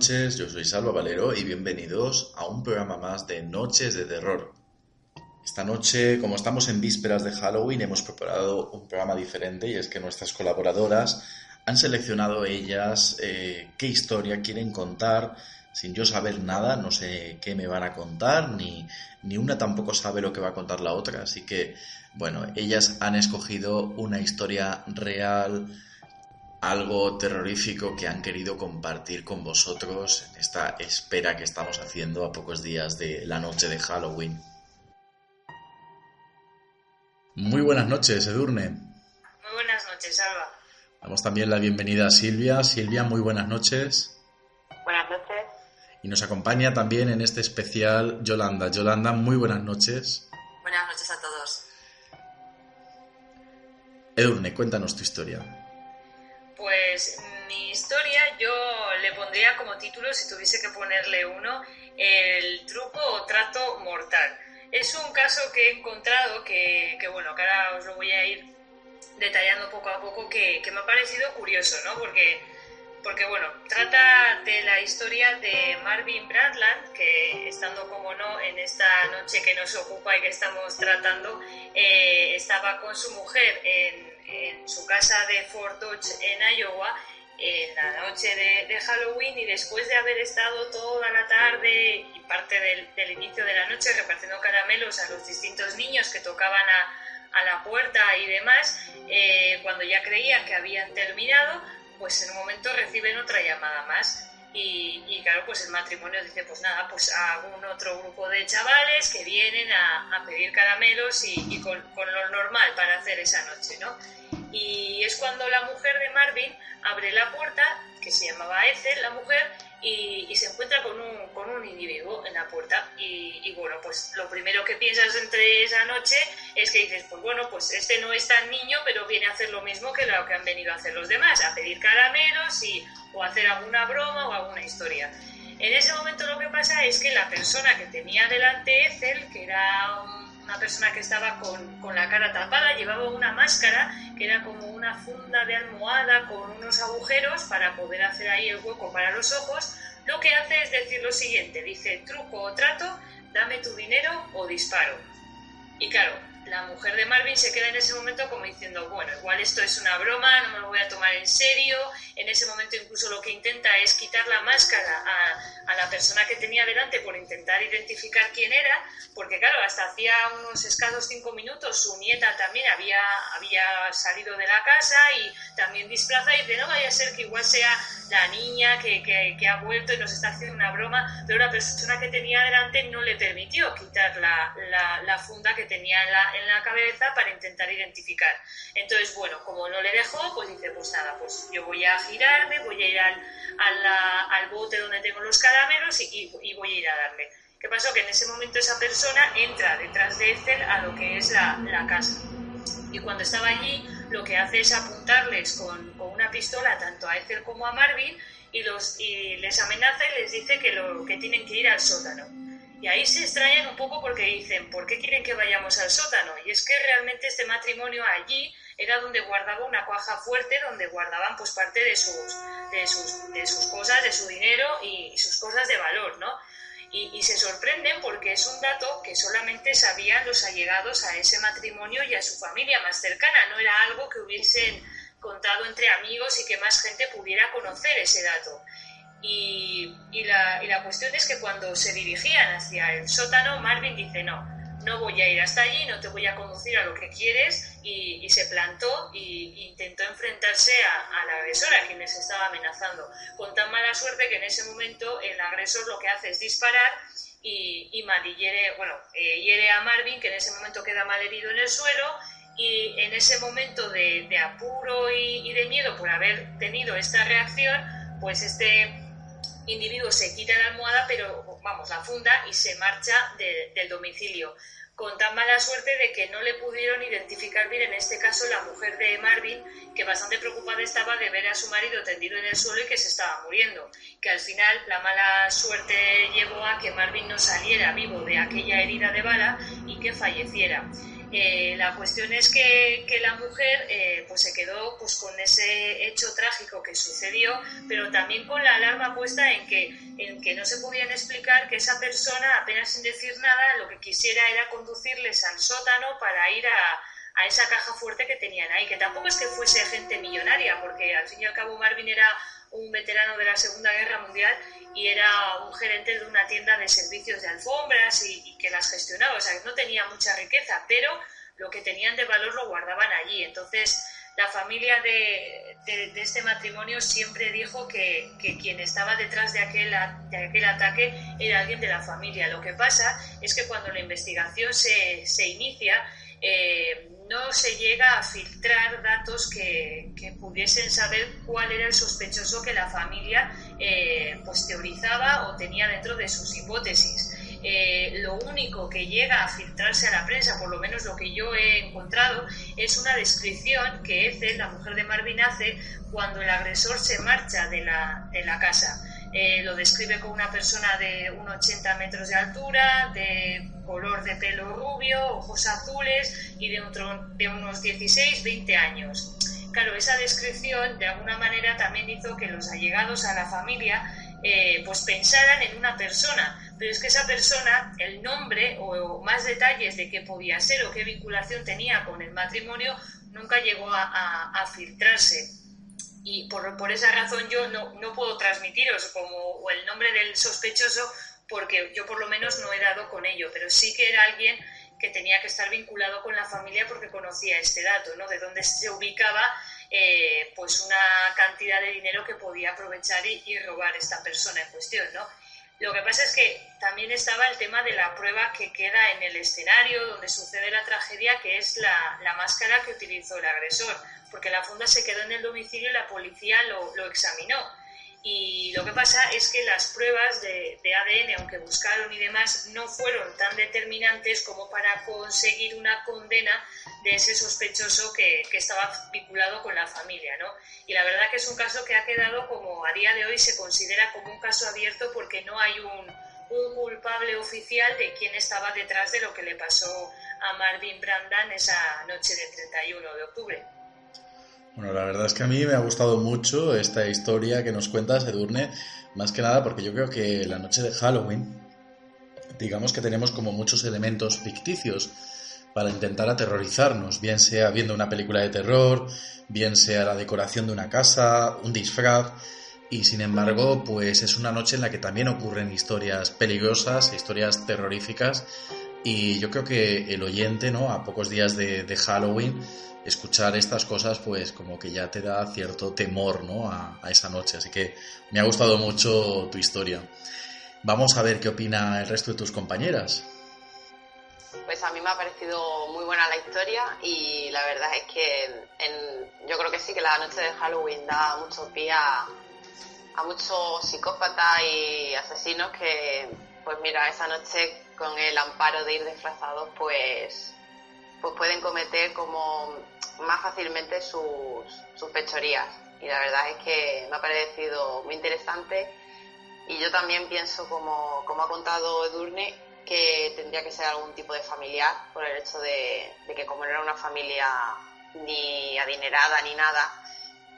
noches, yo soy Salva Valero y bienvenidos a un programa más de Noches de Terror. Esta noche, como estamos en vísperas de Halloween, hemos preparado un programa diferente y es que nuestras colaboradoras han seleccionado ellas qué historia quieren contar sin yo saber nada, no sé qué me van a contar, ni una tampoco sabe lo que va a contar la otra, así que, bueno, ellas han escogido una historia real, algo terrorífico que han querido compartir con vosotros en esta espera que estamos haciendo a pocos días de la noche de Halloween. Muy buenas noches, Edurne. Muy buenas noches, Alba. Damos también la bienvenida a Silvia. Silvia, muy buenas noches. Buenas noches. Y nos acompaña también en este especial Yolanda. Yolanda, muy buenas noches. Buenas noches a todos. Edurne, cuéntanos tu historia. Pues mi historia yo le pondría como título, si tuviese que ponerle uno, el truco o trato mortal. Es un caso que he encontrado que ahora os lo voy a ir detallando poco a poco, que me ha parecido curioso, ¿no? Porque trata de la historia de Marvin Brundtland, que estando como no en esta noche que nos ocupa y que estamos tratando, estaba con su mujer en su casa de Fort Dodge en Iowa en la noche de Halloween, y después de haber estado toda la tarde y parte del inicio de la noche repartiendo caramelos a los distintos niños que tocaban a la puerta y demás, cuando ya creían que habían terminado, pues en un momento reciben otra llamada más y claro, pues el matrimonio dice, pues nada, pues hago un otro grupo de chavales que vienen a pedir caramelos y con lo normal para hacer esa noche, ¿no? Y es cuando la mujer de Marvin abre la puerta, que se llamaba Ethel, la mujer, y se encuentra con un individuo en la puerta y bueno, pues lo primero que piensas entre esa noche es que dices, pues bueno, pues este no es tan niño, pero viene a hacer lo mismo que lo que han venido a hacer los demás, a pedir caramelos o a hacer alguna broma o alguna historia. En ese momento lo que pasa es que la persona que tenía delante Ethel, que era una persona que estaba con la cara tapada, llevaba una máscara que era como una funda de almohada con unos agujeros para poder hacer ahí el hueco para los ojos. Lo que hace es decir lo siguiente, dice: truco o trato, dame tu dinero o disparo. Y claro, la mujer de Marvin se queda en ese momento como diciendo, bueno, igual esto es una broma, no me lo voy a tomar en serio. En ese momento incluso lo que intenta es quitar la máscara a la persona que tenía delante por intentar identificar quién era, porque claro, hasta hacía unos escasos 5 minutos su nieta también había salido de la casa y también disfrazada, y dice, no vaya a ser que igual sea la niña que ha vuelto y nos está haciendo una broma, pero la persona que tenía delante no le permitió quitar la funda que tenía en la cabeza para intentar identificar. Entonces, bueno, como no le dejó, pues dice, pues nada, pues yo voy a girarme, voy a ir al bote donde tengo los caramelos y voy a ir a darle. ¿Qué pasó? Que en ese momento esa persona entra detrás de Ethel a lo que es la casa. Y cuando estaba allí, lo que hace es apuntarles con una pistola tanto a Ethel como a Marvin y les amenaza y les dice que tienen que ir al sótano. Y ahí se extrañan un poco porque dicen, ¿por qué quieren que vayamos al sótano? Y es que realmente este matrimonio allí era donde guardaba una caja fuerte, donde guardaban pues parte de sus cosas, de su dinero y sus cosas de valor, ¿no? Y se sorprenden porque es un dato que solamente sabían los allegados a ese matrimonio y a su familia más cercana, no era algo que hubiesen contado entre amigos y que más gente pudiera conocer ese dato. Y la cuestión es que cuando se dirigían hacia el sótano, Marvin dice, no voy a ir hasta allí, no te voy a conducir a lo que quieres, y se plantó e intentó enfrentarse al agresor, a quien les estaba amenazando, con tan mala suerte que en ese momento el agresor lo que hace es disparar y hiere a Marvin, que en ese momento queda malherido en el suelo. Y en ese momento de apuro y de miedo por haber tenido esta reacción, pues este individuo se quita la almohada, la funda, y se marcha del domicilio, con tan mala suerte de que no le pudieron identificar bien, en este caso la mujer de Marvin, que bastante preocupada estaba de ver a su marido tendido en el suelo y que se estaba muriendo, que al final la mala suerte llevó a que Marvin no saliera vivo de aquella herida de bala y que falleciera. La cuestión es que la mujer pues se quedó pues con ese hecho trágico que sucedió, pero también con la alarma puesta en que no se podían explicar que esa persona, apenas sin decir nada, lo que quisiera era conducirles al sótano para ir a esa caja fuerte que tenían ahí, que tampoco es que fuese gente millonaria, porque al fin y al cabo Marvin era un veterano de la Segunda Guerra Mundial y era un gerente de una tienda de servicios de alfombras y que las gestionaba, o sea, no tenía mucha riqueza, pero lo que tenían de valor lo guardaban allí. Entonces, la familia de este matrimonio siempre dijo que quien estaba detrás de aquel ataque era alguien de la familia. Lo que pasa es que cuando la investigación se inicia, no se llega a filtrar datos que pudiesen saber cuál era el sospechoso que la familia pues teorizaba o tenía dentro de sus hipótesis. Lo único que llega a filtrarse a la prensa, por lo menos lo que yo he encontrado, es una descripción que Ethel, la mujer de Marvin, hace cuando el agresor se marcha de la casa. Lo describe como una persona de unos 80 metros de altura, de color de pelo rubio, ojos azules y de unos 16-20 años. Claro, esa descripción de alguna manera también hizo que los allegados a la familia pues pensaran en una persona, pero es que esa persona, el nombre o más detalles de qué podía ser o qué vinculación tenía con el matrimonio nunca llegó a filtrarse. Y por esa razón yo no puedo transmitiros como el nombre del sospechoso, porque yo por lo menos no he dado con ello, pero sí que era alguien que tenía que estar vinculado con la familia porque conocía este dato, ¿no? De dónde se ubicaba pues una cantidad de dinero que podía aprovechar y robar esta persona en cuestión, ¿no? Lo que pasa es que también estaba el tema de la prueba que queda en el escenario donde sucede la tragedia, que es la máscara que utilizó el agresor, porque la funda se quedó en el domicilio y la policía lo examinó. Y lo que pasa es que las pruebas de ADN, aunque buscaron y demás, no fueron tan determinantes como para conseguir una condena de ese sospechoso que estaba vinculado con la familia, ¿no? Y la verdad que es un caso que ha quedado como a día de hoy se considera como un caso abierto porque no hay un culpable oficial de quién estaba detrás de lo que le pasó a Marvin Brandan esa noche del 31 de octubre. Bueno, la verdad es que a mí me ha gustado mucho esta historia que nos cuentas, Edurne, más que nada porque yo creo que la noche de Halloween, digamos que tenemos como muchos elementos ficticios para intentar aterrorizarnos, bien sea viendo una película de terror, bien sea la decoración de una casa, un disfraz, y sin embargo, pues es una noche en la que también ocurren historias peligrosas, historias terroríficas, y yo creo que el oyente, ¿no? A pocos días de Halloween, escuchar estas cosas pues como que ya te da cierto temor, ¿no? a esa noche, así que me ha gustado mucho tu historia. Vamos a ver qué opina el resto de tus compañeras. Pues a mí me ha parecido muy buena la historia y la verdad es que yo creo que sí que la noche de Halloween da mucho pie a muchos psicópatas y asesinos que, pues mira, esa noche con el amparo de ir disfrazados pues pueden cometer como más fácilmente sus fechorías, y la verdad es que me ha parecido muy interesante. Y yo también pienso, como ha contado Edurne, que tendría que ser algún tipo de familiar, por el hecho de que como no era una familia ni adinerada ni nada,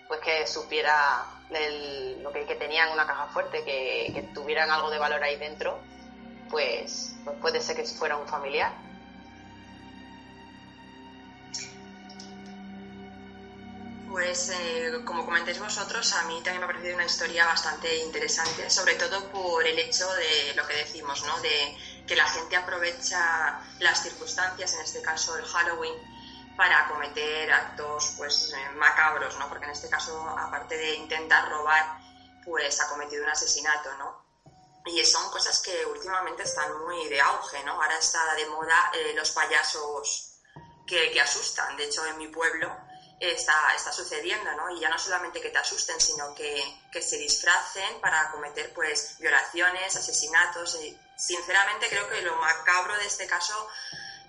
pues que supiera lo que tenían una caja fuerte, que tuvieran algo de valor ahí dentro, pues puede ser que fuera un familiar. Pues como comentáis vosotros, a mí también me ha parecido una historia bastante interesante, sobre todo por el hecho de lo que decimos, ¿no? De que la gente aprovecha las circunstancias, en este caso el Halloween, para cometer actos pues macabros, ¿no? Porque en este caso, aparte de intentar robar, pues ha cometido un asesinato, ¿no? Y son cosas que últimamente están muy de auge, ¿no? Ahora está de moda los payasos que asustan. De hecho, en mi pueblo está sucediendo, ¿no? Y ya no solamente que te asusten, sino que se disfracen para cometer pues violaciones, asesinatos. Y sinceramente creo que lo macabro de este caso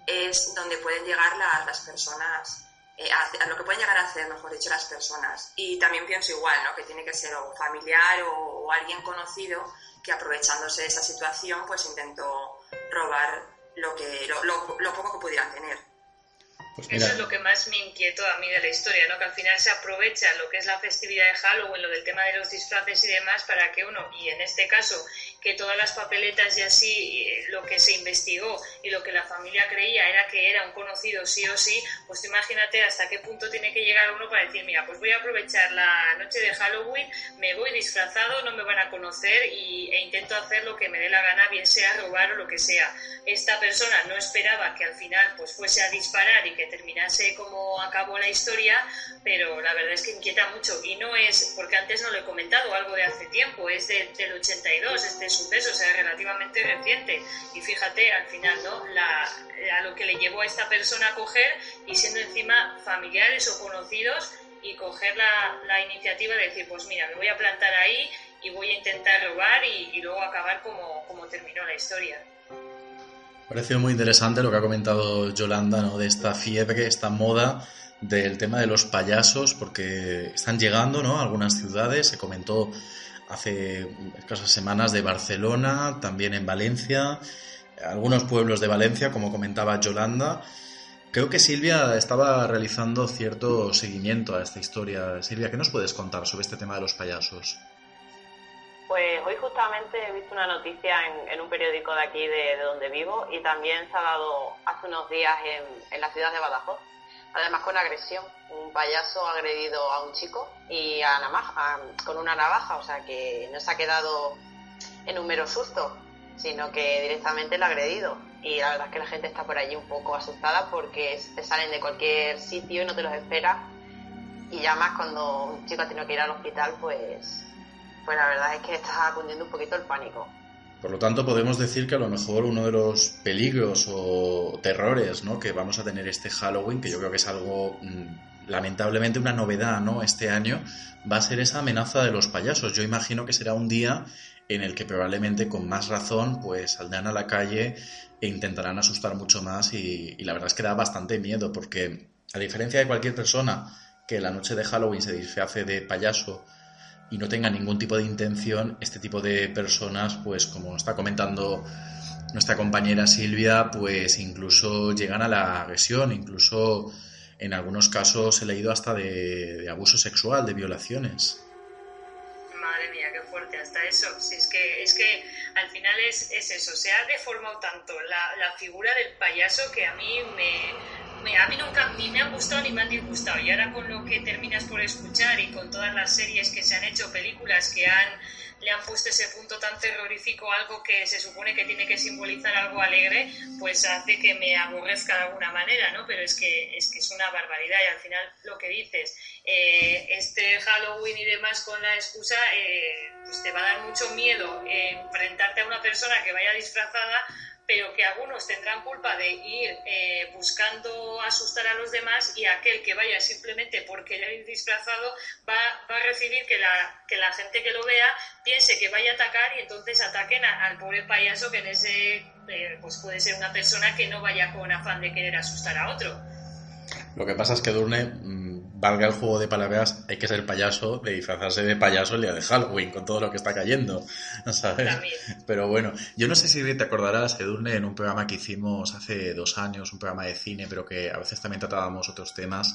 es donde pueden llegar las personas, a lo que pueden llegar a hacer, mejor dicho, las personas. Y también pienso igual, ¿no? Que tiene que ser o familiar o alguien conocido que, aprovechándose de esa situación, pues intentó robar lo poco que pudieran tener. Pues Eso es lo que más me inquietó a mí de la historia, ¿no? Que al final se aprovecha lo que es la festividad de Halloween, lo del tema de los disfraces y demás, para que uno, y en este caso, que todas las papeletas y así, lo que se investigó y lo que la familia creía era que era un conocido sí o sí, pues tú imagínate hasta qué punto tiene que llegar uno para decir, mira, pues voy a aprovechar la noche de Halloween, me voy disfrazado, no me van a conocer e intento hacer lo que me dé la gana, bien sea robar o lo que sea. Esta persona no esperaba que al final pues fuese a disparar y que terminase como acabó la historia, pero la verdad es que inquieta mucho, y no es, porque antes no lo he comentado, algo de hace tiempo, es del 82 este suceso, o sea, relativamente reciente, y fíjate al final, ¿no? A lo que le llevó a esta persona a coger, y siendo encima familiares o conocidos, y coger la iniciativa de decir, pues mira, me voy a plantar ahí y voy a intentar robar y luego acabar como terminó la historia. Me ha parecido muy interesante lo que ha comentado Yolanda, ¿no? De esta fiebre, esta moda del tema de los payasos, porque están llegando, ¿no? A algunas ciudades. Se comentó hace escasas semanas de Barcelona, también en Valencia, algunos pueblos de Valencia, como comentaba Yolanda. Creo que Silvia estaba realizando cierto seguimiento a esta historia. Silvia, ¿qué nos puedes contar sobre este tema de los payasos? Pues hoy justamente he visto una noticia en un periódico de aquí de donde vivo, y también se ha dado hace unos días en la ciudad de Badajoz, además con agresión. Un payaso ha agredido a un chico y con una navaja, o sea que no se ha quedado en un mero susto, sino que directamente lo ha agredido. Y la verdad es que la gente está por allí un poco asustada porque te salen de cualquier sitio y no te los esperas, y ya más cuando un chico ha tenido que ir al hospital, pues la verdad es que está cundiendo un poquito el pánico. Por lo tanto, podemos decir que a lo mejor uno de los peligros o terrores, ¿no? Que vamos a tener este Halloween, que yo creo que es algo lamentablemente una novedad, ¿no? Este año, va a ser esa amenaza de los payasos. Yo imagino que será un día en el que probablemente con más razón pues saldrán a la calle e intentarán asustar mucho más, y la verdad es que da bastante miedo, porque a diferencia de cualquier persona que la noche de Halloween se disfrace de payaso y no tenga ningún tipo de intención, este tipo de personas, pues como está comentando nuestra compañera Silvia, pues incluso llegan a la agresión, incluso en algunos casos he leído hasta de abuso sexual, de violaciones. Madre mía, qué fuerte, hasta eso. Si es que al final es eso, se ha deformado tanto la figura del payaso que a mí nunca ni me han gustado ni me han disgustado, y ahora con lo que terminas por escuchar y con todas las series que se han hecho, películas que le han puesto ese punto tan terrorífico, algo que se supone que tiene que simbolizar algo alegre, pues hace que me aborrezca de alguna manera, ¿no? Pero es que es una barbaridad, y al final lo que dices, este Halloween y demás con la excusa, pues te va a dar mucho miedo enfrentarte a una persona que vaya disfrazada, pero que algunos tendrán culpa de ir buscando asustar a los demás, y aquel que vaya simplemente porque ya es disfrazado va a recibir que la gente que lo vea piense que vaya a atacar, y entonces ataquen al pobre payaso, que en ese pues puede ser una persona que no vaya con afán de querer asustar a otro. Lo que pasa es que, Edurne, valga el juego de palabras, hay que ser payaso, de disfrazarse de payaso el día de Halloween, con todo lo que está cayendo, ¿sabes? También. Pero bueno, yo no sé si te acordarás, Edurne, en un programa que hicimos hace 2 años, un programa de cine, pero que a veces también tratábamos otros temas.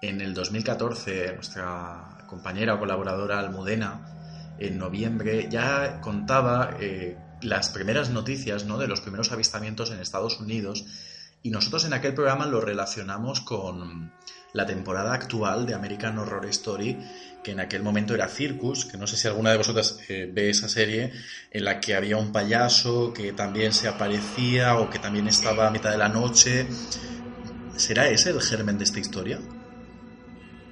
En el 2014, nuestra compañera o colaboradora Almudena, en noviembre, ya contaba las primeras noticias, ¿no?, de los primeros avistamientos en Estados Unidos, y nosotros en aquel programa lo relacionamos con la temporada actual de American Horror Story, que en aquel momento era Circus, que no sé si alguna de vosotras ve esa serie, en la que había un payaso que también se aparecía o que también estaba a mitad de la noche. ¿Será ese el germen de esta historia?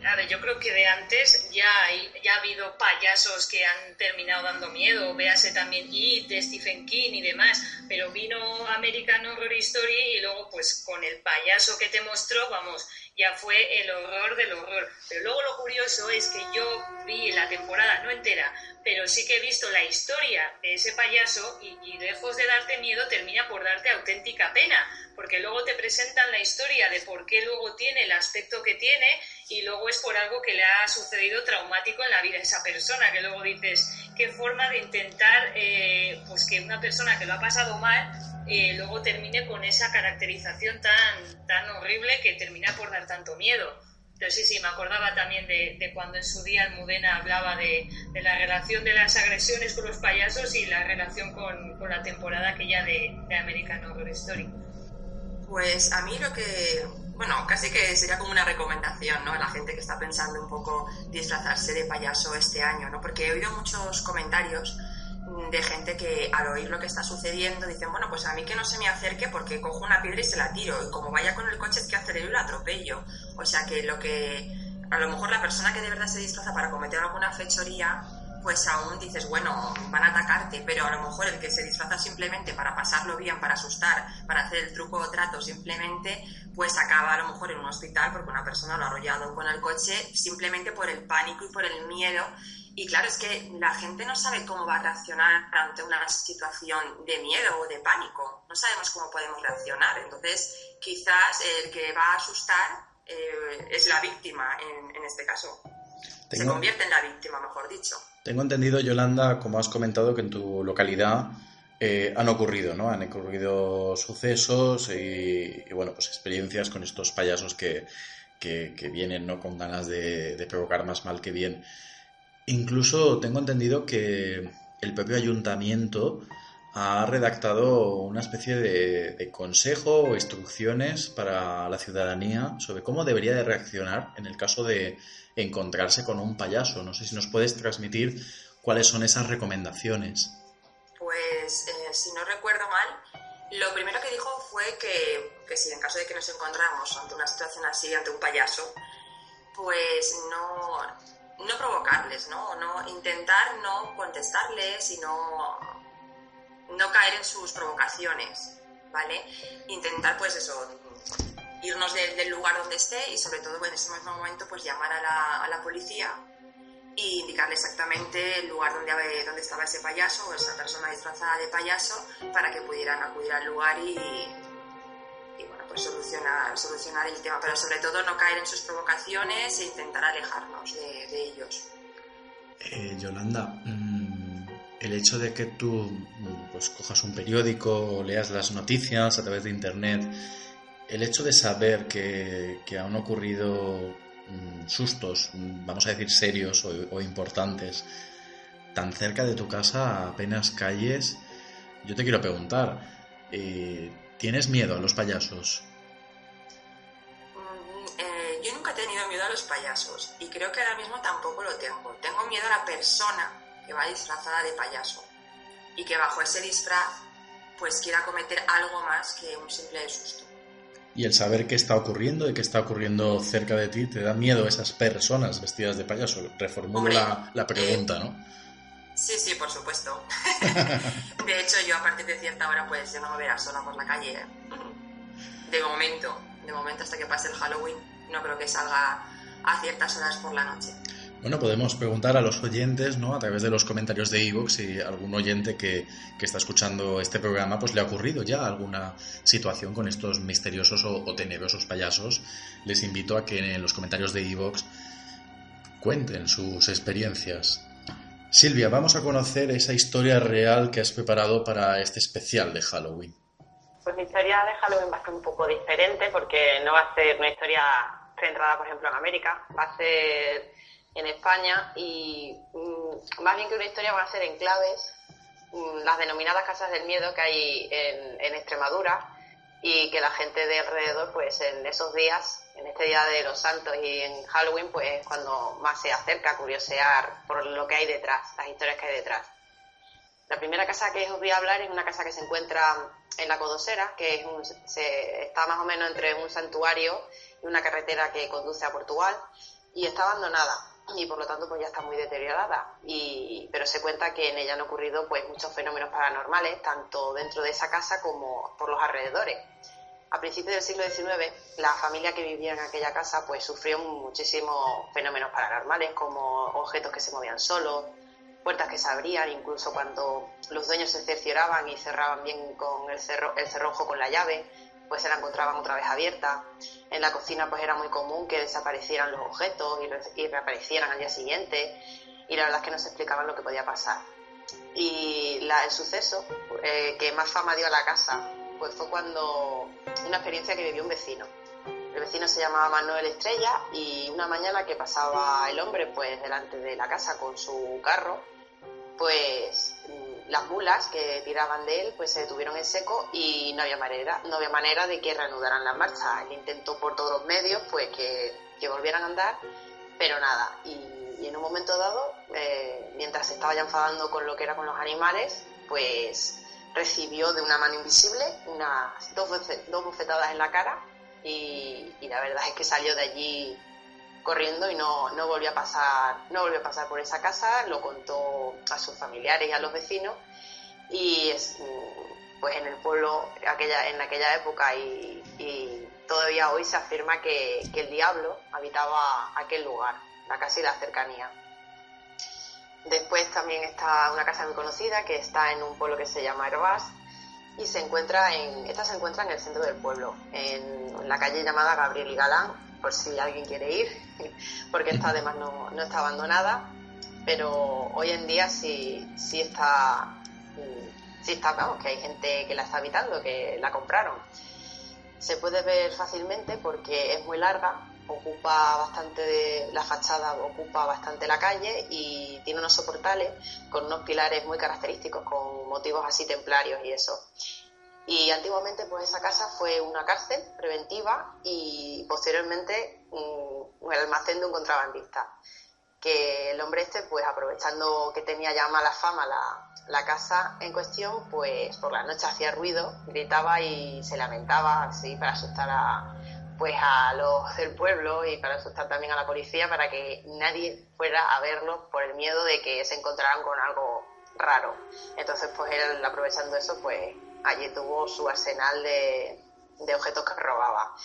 A ver, yo creo que de antes ya ha habido payasos que han terminado dando miedo, véase también It, de Stephen King y demás, pero vino American Horror Story y luego pues con el payaso que te mostró, vamos, ya fue el horror del horror. Pero luego lo curioso es que yo vi la temporada, no entera, pero sí que he visto la historia de ese payaso y lejos de darte miedo termina por darte auténtica pena, porque luego te presentan la historia de por qué luego tiene el aspecto que tiene, y luego es por algo que le ha sucedido sido traumático en la vida de esa persona, que luego dices, qué forma de intentar pues que una persona que lo ha pasado mal luego termine con esa caracterización tan horrible que termina por dar tanto miedo. Pero sí, me acordaba también de cuando en su día Almudena hablaba de la relación de las agresiones con los payasos y la relación con la temporada aquella de American Horror Story. Pues a mí casi que sería como una recomendación, ¿no? A la gente que está pensando un poco disfrazarse de payaso este año, ¿no? Porque he oído muchos comentarios de gente que al oír lo que está sucediendo dicen, bueno, pues a mí que no se me acerque porque cojo una piedra y se la tiro, y como vaya con el coche es que acelero y lo atropello. O sea que a lo mejor la persona que de verdad se disfraza para cometer alguna fechoría, pues aún dices, bueno, van a atacarte, pero a lo mejor el que se disfraza simplemente para pasarlo bien, para asustar, para hacer el truco o trato simplemente, pues acaba a lo mejor en un hospital porque una persona lo ha arrollado con el coche simplemente por el pánico y por el miedo. Y claro, es que la gente no sabe cómo va a reaccionar ante una situación de miedo o de pánico. No sabemos cómo podemos reaccionar. Entonces, quizás el que va a asustar es la víctima en este caso. Se convierte en la víctima, mejor dicho. Tengo entendido, Yolanda, como has comentado, que en tu localidad han ocurrido, ¿no? Han ocurrido sucesos y bueno, pues experiencias con estos payasos que vienen, ¿no? Con ganas de provocar más mal que bien. Incluso tengo entendido que el propio ayuntamiento ha redactado una especie de consejo o instrucciones para la ciudadanía sobre cómo debería de reaccionar en el caso de encontrarse con un payaso. No sé si nos puedes transmitir cuáles son esas recomendaciones. Pues, si no recuerdo mal, lo primero que dijo fue que si en caso de que nos encontramos ante una situación así, ante un payaso, pues no provocarles, ¿no? Intentar no contestarles y no caer en sus provocaciones, ¿vale? Intentar, pues eso, irnos del lugar donde esté y sobre todo en ese mismo momento pues llamar a la policía e indicarle exactamente el lugar donde estaba ese payaso o esa persona disfrazada de payaso para que pudieran acudir al lugar y bueno, pues solucionar el tema, pero sobre todo no caer en sus provocaciones e intentar alejarnos de ellos. Yolanda, el hecho de que tú pues cojas un periódico o leas las noticias a través de internet, el hecho de saber que han ocurrido sustos, vamos a decir serios o importantes, tan cerca de tu casa, a apenas calles, yo te quiero preguntar, ¿tienes miedo a los payasos? Yo nunca he tenido miedo a los payasos y creo que ahora mismo tampoco lo tengo. Tengo miedo a la persona que va disfrazada de payaso y que bajo ese disfraz pues quiera cometer algo más que un simple susto. Y el saber qué está ocurriendo y qué está ocurriendo cerca de ti, ¿te da miedo esas personas vestidas de payaso? Reformulo la pregunta, ¿no? Sí, por supuesto. De hecho, yo a partir de cierta hora pues yo no me verás sola por la calle. De momento hasta que pase el Halloween, no creo que salga a ciertas horas por la noche. Bueno, podemos preguntar a los oyentes, ¿no? A través de los comentarios de iVoox, si algún oyente que está escuchando este programa pues le ha ocurrido ya alguna situación con estos misteriosos o tenebrosos payasos. Les invito a que en los comentarios de iVoox cuenten sus experiencias. Silvia, vamos a conocer esa historia real que has preparado para este especial de Halloween. Pues mi historia de Halloween va a ser un poco diferente porque no va a ser una historia centrada, por ejemplo, en América, va a ser en España y más bien que una historia van a ser enclaves, las denominadas casas del miedo que hay en Extremadura y que la gente de alrededor, pues en esos días, en este Día de los Santos y en Halloween, pues cuando más se acerca a curiosear por lo que hay detrás, las historias que hay detrás. La primera casa que os voy a hablar es una casa que se encuentra en la Codosera, que está más o menos entre un santuario y una carretera que conduce a Portugal y está abandonada y por lo tanto pues ya está muy deteriorada, pero se cuenta que en ella han ocurrido pues muchos fenómenos paranormales, tanto dentro de esa casa como por los alrededores. A principios del siglo XIX, la familia que vivía en aquella casa pues sufrió muchísimos fenómenos paranormales, como objetos que se movían solos, puertas que se abrían, incluso cuando los dueños se cercioraban y cerraban bien con el cerrojo con la llave, pues se la encontraban otra vez abierta. En la cocina pues era muy común que desaparecieran los objetos y reaparecieran al día siguiente, y la verdad es que no se explicaban lo que podía pasar. Y el suceso que más fama dio a la casa pues fue cuando una experiencia que vivió un vecino. El vecino se llamaba Manuel Estrella, y una mañana que pasaba el hombre pues delante de la casa con su carro, pues las mulas que tiraban de él pues se detuvieron en seco y no había manera de que reanudaran la marcha. Él intentó por todos los medios pues que volvieran a andar, pero nada. Y en un momento dado, mientras se estaba ya enfadando con lo que era con los animales, pues recibió de una mano invisible dos bofetadas en la cara, y la verdad es que salió de allí corriendo y no volvió a pasar por esa casa. Lo contó a sus familiares y a los vecinos, y pues en el pueblo en aquella época y todavía hoy se afirma que el diablo habitaba aquel lugar, la casa y la cercanía. Después también está una casa muy conocida que está en un pueblo que se llama Hervás, y esta se encuentra en el centro del pueblo, en la calle llamada Gabriel y Galán, por si alguien quiere ir, porque esta además no está abandonada, pero hoy en día sí está, vamos, que hay gente que la está habitando, que la compraron. Se puede ver fácilmente porque es muy larga, la fachada ocupa bastante la calle, y tiene unos soportales con unos pilares muy característicos, con motivos así templarios y eso. Y antiguamente pues esa casa fue una cárcel preventiva y posteriormente un almacén de un contrabandista, que el hombre pues aprovechando que tenía ya mala fama la casa en cuestión, pues por la noche hacía ruido, gritaba y se lamentaba así para asustar a los del pueblo y para asustar también a la policía, para que nadie fuera a verlo por el miedo de que se encontraran con algo raro. Entonces pues él, aprovechando eso, pues allí tuvo su arsenal de objetos que robaba.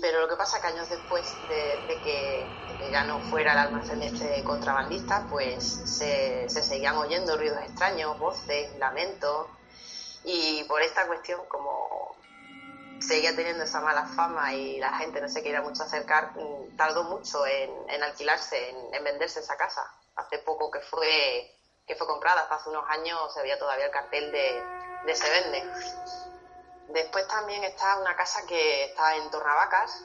Pero lo que pasa es que años después de que ya no fuera el almacén de este contrabandista, pues se seguían oyendo ruidos extraños, voces, lamentos, y por esta cuestión, como seguía teniendo esa mala fama y la gente no se quería mucho acercar, tardó mucho en alquilarse, en venderse esa casa. Hace poco que fue comprada, hasta hace unos años se veía todavía el cartel de se vende. Después también está una casa que está en Tornavacas,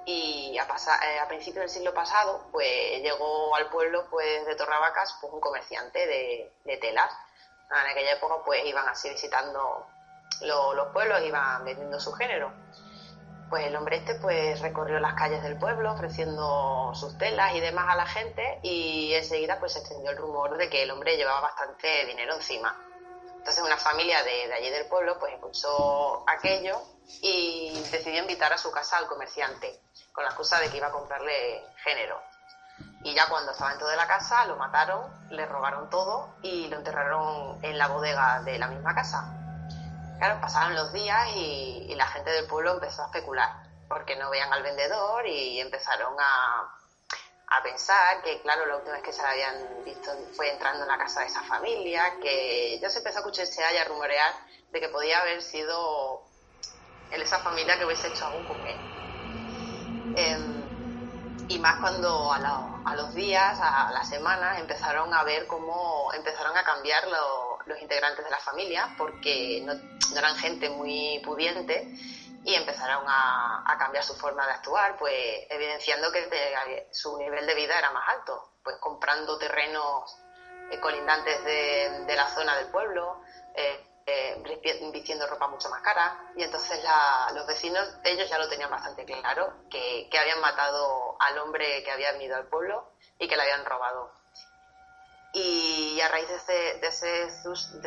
y a principios del siglo pasado pues llegó al pueblo pues de Tornavacas pues un comerciante de telas. En aquella época pues iban así visitando los pueblos, iban vendiendo su género. Pues el hombre pues recorrió las calles del pueblo ofreciendo sus telas y demás a la gente, y enseguida pues se extendió el rumor de que el hombre llevaba bastante dinero encima. Entonces una familia de allí del pueblo pues escuchó aquello y decidió invitar a su casa al comerciante, con la excusa de que iba a comprarle género. Y ya cuando estaba dentro de la casa lo mataron, le robaron todo y lo enterraron en la bodega de la misma casa. Claro, pasaron los días y la gente del pueblo empezó a especular, porque no veían al vendedor, y empezaron a pensar que, claro, la última vez que se la habían visto fue entrando en la casa de esa familia, que ya se empezó a cuchichear y a rumorear de que podía haber sido esa familia que hubiese hecho algún con él. Y más cuando a los días, a las semanas, empezaron a ver cómo empezaron a cambiar los integrantes de la familia, porque no eran gente muy pudiente, y empezaron a cambiar su forma de actuar, pues evidenciando que su nivel de vida era más alto, pues comprando terrenos colindantes de la zona del pueblo, vistiendo ropa mucho más cara. Y entonces los vecinos, ellos ya lo tenían bastante claro, que habían matado al hombre que había venido al pueblo y que le habían robado. Y a raíz de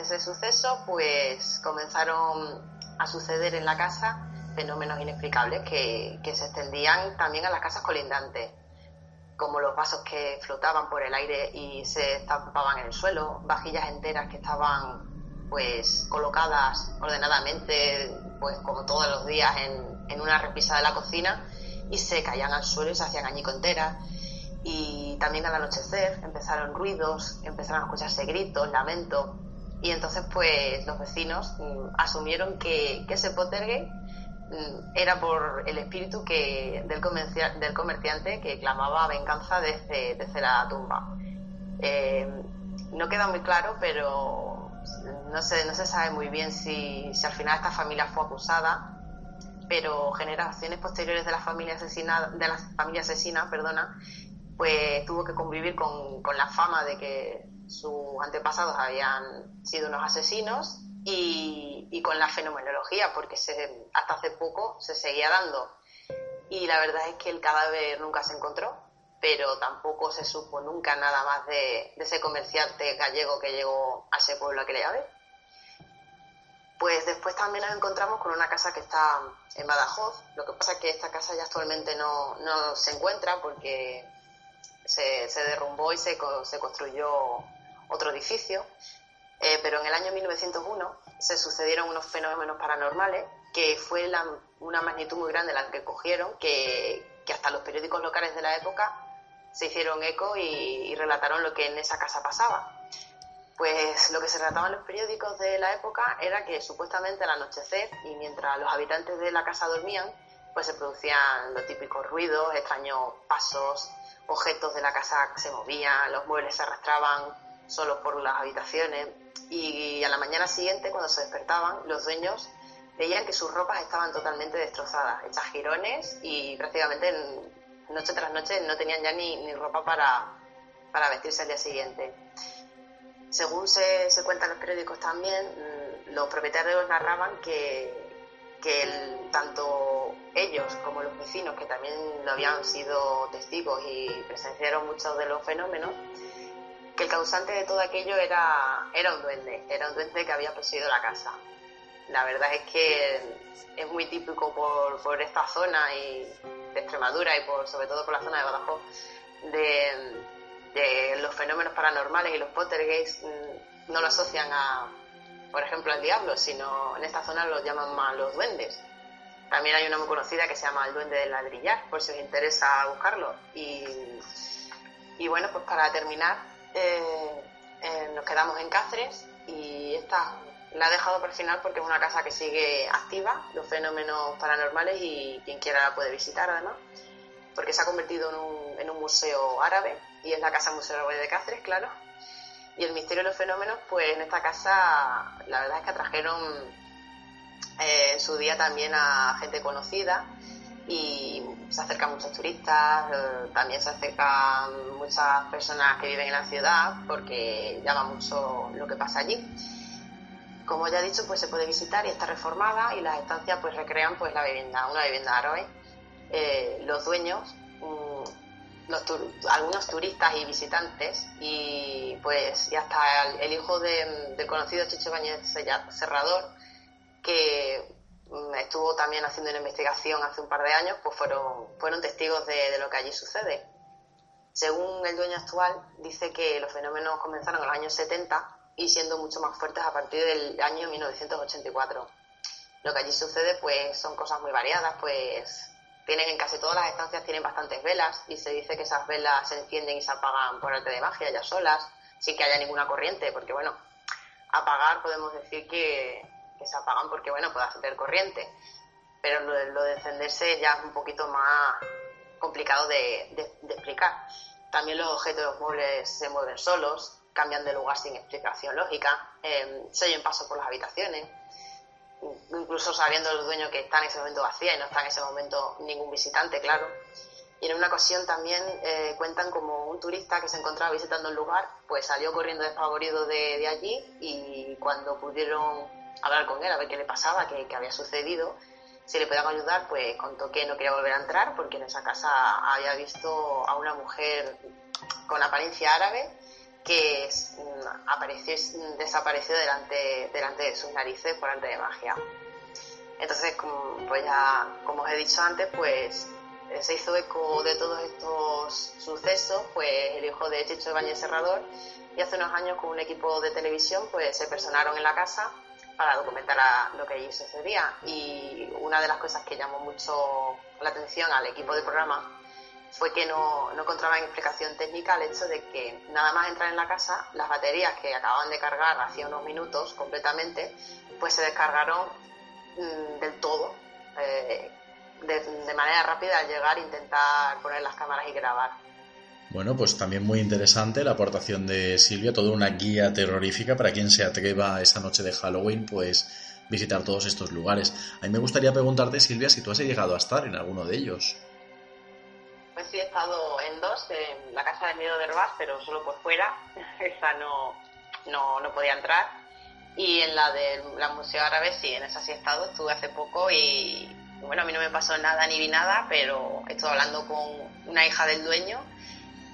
ese suceso pues comenzaron a suceder en la casa fenómenos inexplicables que se extendían también a las casas colindantes, como los vasos que flotaban por el aire y se estampaban en el suelo, vajillas enteras que estaban pues colocadas ordenadamente, pues como todos los días en una repisa de la cocina, y se caían al suelo y se hacían añicos enteras. Y también al anochecer empezaron ruidos, empezaron a escucharse gritos, lamentos, y entonces pues los vecinos asumieron que ese poltergeist era por el espíritu del comerciante que clamaba venganza desde la tumba. No queda muy claro, pero no se sabe muy bien si al final esta familia fue acusada, pero generaciones posteriores de la familia asesina, pues tuvo que convivir con la fama de que sus antepasados habían sido unos asesinos y con la fenomenología, porque hasta hace poco se seguía dando. Y la verdad es que el cadáver nunca se encontró, pero tampoco se supo nunca nada más de ese comerciante gallego que llegó a ese pueblo a aquella vez. Pues después también nos encontramos con una casa que está en Badajoz. Lo que pasa es que esta casa ya actualmente no se encuentra porque se derrumbó y se construyó otro edificio. Pero en el año 1901 se sucedieron unos fenómenos paranormales que fue una magnitud muy grande la que cogieron, que hasta los periódicos locales de la época se hicieron eco y relataron lo que en esa casa pasaba. Pues lo que se relataba en los periódicos de la época era que supuestamente al anochecer y mientras los habitantes de la casa dormían, pues se producían los típicos ruidos, extraños pasos, objetos de la casa se movían, los muebles se arrastraban solos por las habitaciones, y a la mañana siguiente, cuando se despertaban, los dueños veían que sus ropas estaban totalmente destrozadas, hechas jirones, y prácticamente noche tras noche no tenían ya ni ropa para vestirse al día siguiente. Según se cuenta en los periódicos también, los propietarios narraban que tanto ellos como los vecinos, que también lo habían sido testigos y presenciaron muchos de los fenómenos, que el causante de todo aquello era un duende que había poseído la casa. La verdad es que es muy típico por esta zona y de Extremadura y sobre todo por la zona de Badajoz de los fenómenos paranormales, y los poltergeists no lo asocian por ejemplo, al diablo, sino en esta zona lo llaman más los duendes. También hay una muy conocida que se llama el duende del ladrillar, por si os interesa buscarlo. Y bueno, pues para terminar, nos quedamos en Cáceres, y esta la he dejado para el final porque es una casa que sigue activa, los fenómenos paranormales, y quien quiera la puede visitar además, porque se ha convertido en un museo árabe, y es la Casa Museo Árabe de Cáceres, claro. Y el misterio de los fenómenos, pues en esta casa la verdad es que atrajeron en su día también a gente conocida, y se acercan muchos turistas, también se acercan muchas personas que viven en la ciudad, porque llama mucho lo que pasa allí. Como ya he dicho, pues se puede visitar y está reformada, y las estancias pues recrean pues una vivienda árabe. Los dueños, algunos turistas y visitantes, y hasta el hijo del conocido Chicho Ibáñez Serrador, que estuvo también haciendo una investigación hace un par de años, pues fueron testigos de lo que allí sucede. Según el dueño actual, dice que los fenómenos comenzaron en los años 70 y siendo mucho más fuertes a partir del año 1984. Lo que allí sucede pues son cosas muy variadas, pues en casi todas las estancias tienen bastantes velas, y se dice que esas velas se encienden y se apagan por arte de magia, ya solas, sin que haya ninguna corriente, porque bueno, apagar podemos decir que se apagan porque bueno, puede hacer corriente, pero lo de encenderse ya es un poquito más complicado de explicar. También los objetos de los muebles se mueven solos, cambian de lugar sin explicación lógica, se oyen pasos por las habitaciones, incluso sabiendo los dueños que está en ese momento vacía y no está en ese momento ningún visitante, claro. Y en una ocasión también cuentan como un turista que se encontraba visitando el lugar, pues salió corriendo despavorido de allí, y cuando pudieron hablar con él a ver qué le pasaba, qué había sucedido, si le podían ayudar, pues contó que no quería volver a entrar porque en esa casa había visto a una mujer con apariencia árabe que desapareció delante de sus narices por arte de magia. Entonces, como os he dicho antes, pues se hizo eco de todos estos sucesos pues el hijo de Chicho Ibáñez Serrador, y hace unos años con un equipo de televisión pues se personaron en la casa para documentar lo que allí sucedía. Y una de las cosas que llamó mucho la atención al equipo del programa fue que no encontraban explicación técnica al hecho de que nada más entrar en la casa, las baterías que acababan de cargar hacía unos minutos completamente, pues se descargaron del todo, de manera rápida al llegar e intentar poner las cámaras y grabar. Bueno, pues también muy interesante la aportación de Silvia, toda una guía terrorífica para quien se atreva esa noche de Halloween, pues visitar todos estos lugares. A mí me gustaría preguntarte, Silvia, si tú has llegado a estar en alguno de ellos. Pues sí, he estado en dos, en la Casa del Miedo de Herbás, pero solo por fuera, esa no podía entrar. Y en la del Museo Árabe sí, en esa sí he estado, estuve hace poco y bueno, a mí no me pasó nada ni vi nada, pero estuve hablando con una hija del dueño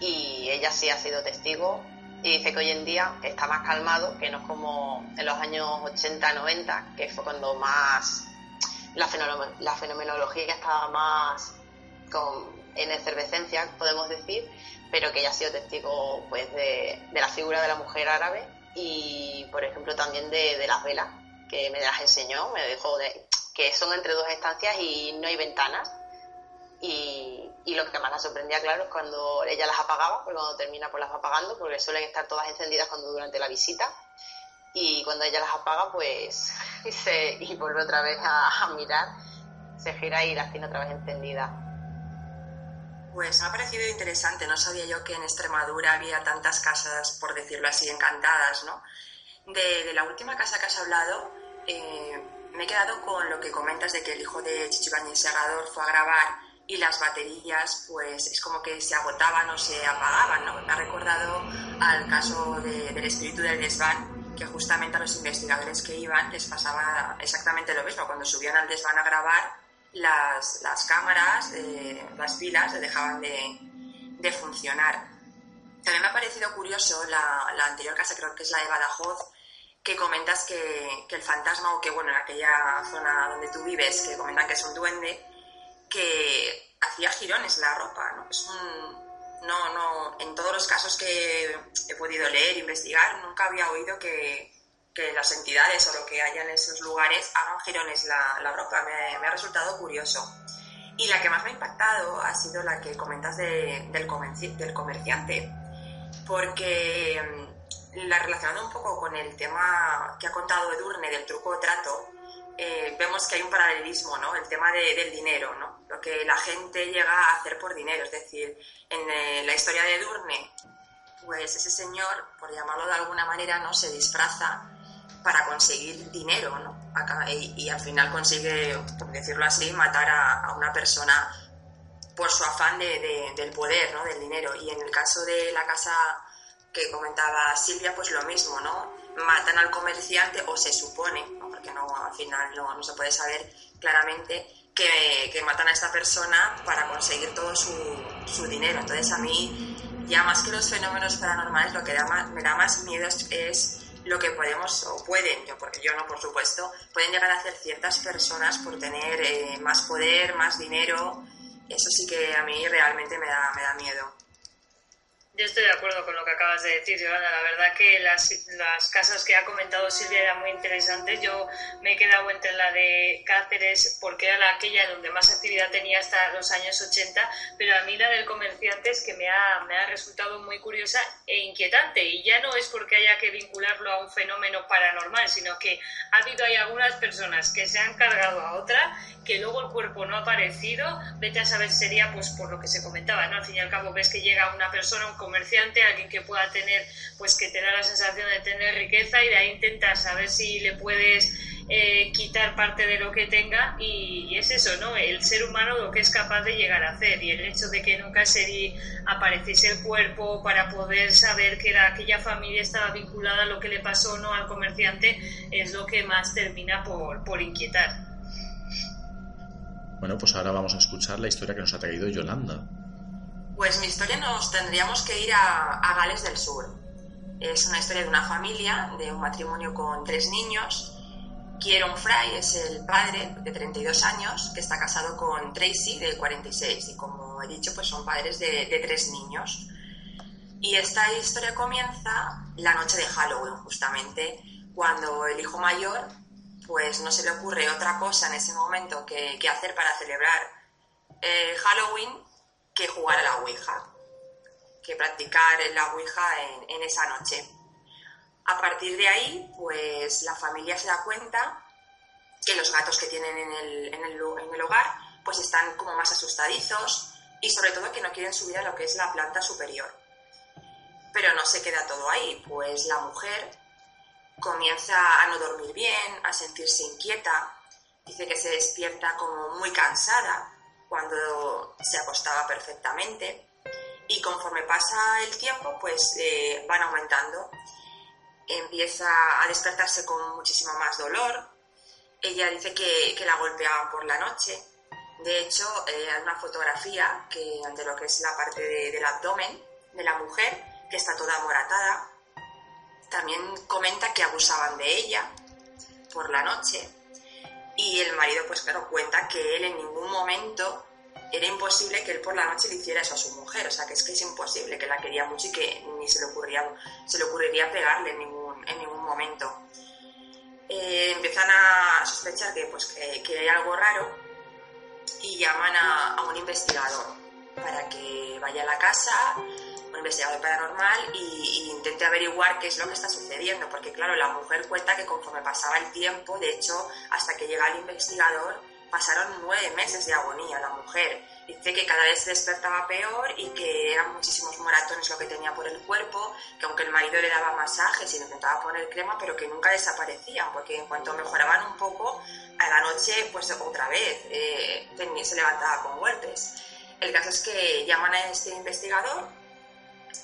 y ella sí ha sido testigo y dice que hoy en día está más calmado, que no es como en los años 80-90, que fue cuando más la fenomenología estaba más en efervescencia, podemos decir, pero que ella ha sido testigo pues de la figura de la mujer árabe y, por ejemplo, también de las velas, que me las enseñó, me dijo que son entre dos estancias y no hay ventanas. Y lo que más la sorprendía, claro, es cuando ella las apagaba, porque cuando termina pues las va apagando, porque suelen estar todas encendidas durante la visita, y cuando ella las apaga, pues y vuelve otra vez a mirar, se gira y las tiene otra vez encendidas. Pues me ha parecido interesante, no sabía yo que en Extremadura había tantas casas, por decirlo así, encantadas, ¿no? De la última casa que has hablado, me he quedado con lo que comentas de que el hijo de Chicho Ibáñez Segador fue a grabar y las baterías pues es como que se agotaban o se apagaban, ¿no? Me ha recordado al caso del espíritu del desván, que justamente a los investigadores que iban les pasaba exactamente lo mismo. Cuando subían al desván a grabar, las cámaras, las pilas dejaban de funcionar. También me ha parecido curioso la anterior casa, creo que es la de Badajoz, que comentas que el fantasma, o que bueno, en aquella zona donde tú vives, que comentan que es un duende, que hacía jirones la ropa, ¿no? No, en todos los casos que he podido leer, investigar, nunca había oído que las entidades o lo que haya en esos lugares hagan jirones la ropa. Me ha resultado curioso. Y la que más me ha impactado ha sido la que comentas del comerciante, porque relacionando un poco con el tema que ha contado Edurne del truco o trato, vemos que hay un paralelismo, ¿no? El tema del dinero, ¿no? Lo que la gente llega a hacer por dinero. Es decir, en la historia de Edurne, pues ese señor, por llamarlo de alguna manera, ¿no?, se disfraza para conseguir dinero, ¿no? Y al final consigue, por decirlo así, matar a una persona por su afán del poder, ¿no?, del dinero. Y en el caso de la casa que comentaba Silvia, pues lo mismo, ¿no? Matan al comerciante, o se supone, ¿no?, porque al final no se puede saber claramente, que matan a esta persona para conseguir todo su dinero. Entonces a mí, ya más que los fenómenos paranormales, lo que me da más miedo es lo que podemos o pueden, porque yo no, por supuesto, pueden llegar a hacer ciertas personas por tener más poder, más dinero. Eso sí que a mí realmente me da miedo. Yo estoy de acuerdo con lo que acabas de decir, Yolanda. La verdad que las casas que ha comentado Silvia eran muy interesantes. Yo me he quedado entre la de Cáceres porque era aquella donde más actividad tenía hasta los años 80, pero a mí la del comerciante es que me ha resultado muy curiosa e inquietante. Y ya no es porque haya que vincularlo a un fenómeno paranormal, sino que ha habido ahí algunas personas que se han cargado a otra, que luego el cuerpo no ha aparecido. Vete a saber, sería pues por lo que se comentaba, ¿no? Al fin y al cabo ves que llega una persona, un comerciante, alguien que pueda tener, pues que te da la sensación de tener riqueza, y de ahí intentas saber si le puedes quitar parte de lo que tenga, y es eso, ¿no? El ser humano lo que es capaz de llegar a hacer, y el hecho de que nunca apareciese el cuerpo para poder saber que aquella familia estaba vinculada a lo que le pasó o no al comerciante es lo que más termina por inquietar. Bueno, pues ahora vamos a escuchar la historia que nos ha traído Yolanda. Pues mi historia nos tendríamos que ir a Gales del Sur. Es una historia de una familia, de un matrimonio con 3 niños. Kieron Fry es el padre, de 32 años, que está casado con Tracy, de 46. Y como he dicho, pues son padres de 3 niños. Y esta historia comienza la noche de Halloween, justamente, cuando el hijo mayor pues no se le ocurre otra cosa en ese momento que hacer para celebrar Halloween, que jugar a la Ouija, que practicar la Ouija en esa noche. A partir de ahí, pues la familia se da cuenta que los gatos que tienen en el hogar pues están como más asustadizos y sobre todo que no quieren subir a lo que es la planta superior. Pero no se queda todo ahí, pues la mujer comienza a no dormir bien, a sentirse inquieta, dice que se despierta como muy cansada cuando se acostaba perfectamente y conforme pasa el tiempo pues van aumentando. Empieza a despertarse con muchísimo más dolor. Ella dice que la golpeaban por la noche. De hecho, hay una fotografía de lo que es la parte del abdomen de la mujer, que está toda amoratada. También comenta que abusaban de ella por la noche. Y el marido, pues claro, cuenta que él en ningún momento era imposible que él por la noche le hiciera eso a su mujer. O sea, que es imposible, que la quería mucho y que ni se le ocurriría pegarle en ningún momento. Empiezan a sospechar que hay algo raro y llaman a un investigador para que vaya a la casa, un investigador paranormal, y intente averiguar qué es lo que está sucediendo, porque claro, la mujer cuenta que conforme pasaba el tiempo, de hecho, hasta que llega el investigador, pasaron 9 meses de agonía la mujer. Dice que cada vez se despertaba peor y que eran muchísimos moratones lo que tenía por el cuerpo, que aunque el marido le daba masajes y le intentaba poner crema, pero que nunca desaparecían, porque en cuanto mejoraban un poco, a la noche pues otra vez se levantaba con golpes. El caso es que llaman a este investigador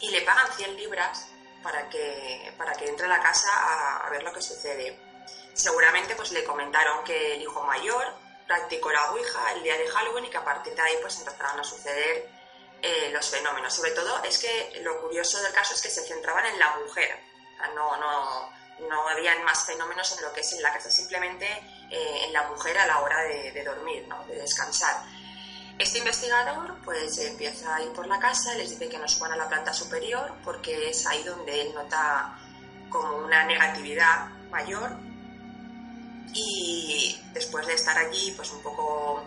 y le pagan 100 libras para que entre a la casa a ver lo que sucede. Seguramente pues le comentaron que el hijo mayor practicó la Ouija el día de Halloween y que a partir de ahí pues empezaron a suceder los fenómenos. Sobre todo es que lo curioso del caso es que se centraban en la mujer. O sea, no habían más fenómenos en lo que es en la casa, simplemente en la mujer a la hora de dormir, ¿no? De descansar. Este investigador pues empieza a ir por la casa, les dice que no suban a la planta superior porque es ahí donde él nota como una negatividad mayor, y después de estar allí pues un poco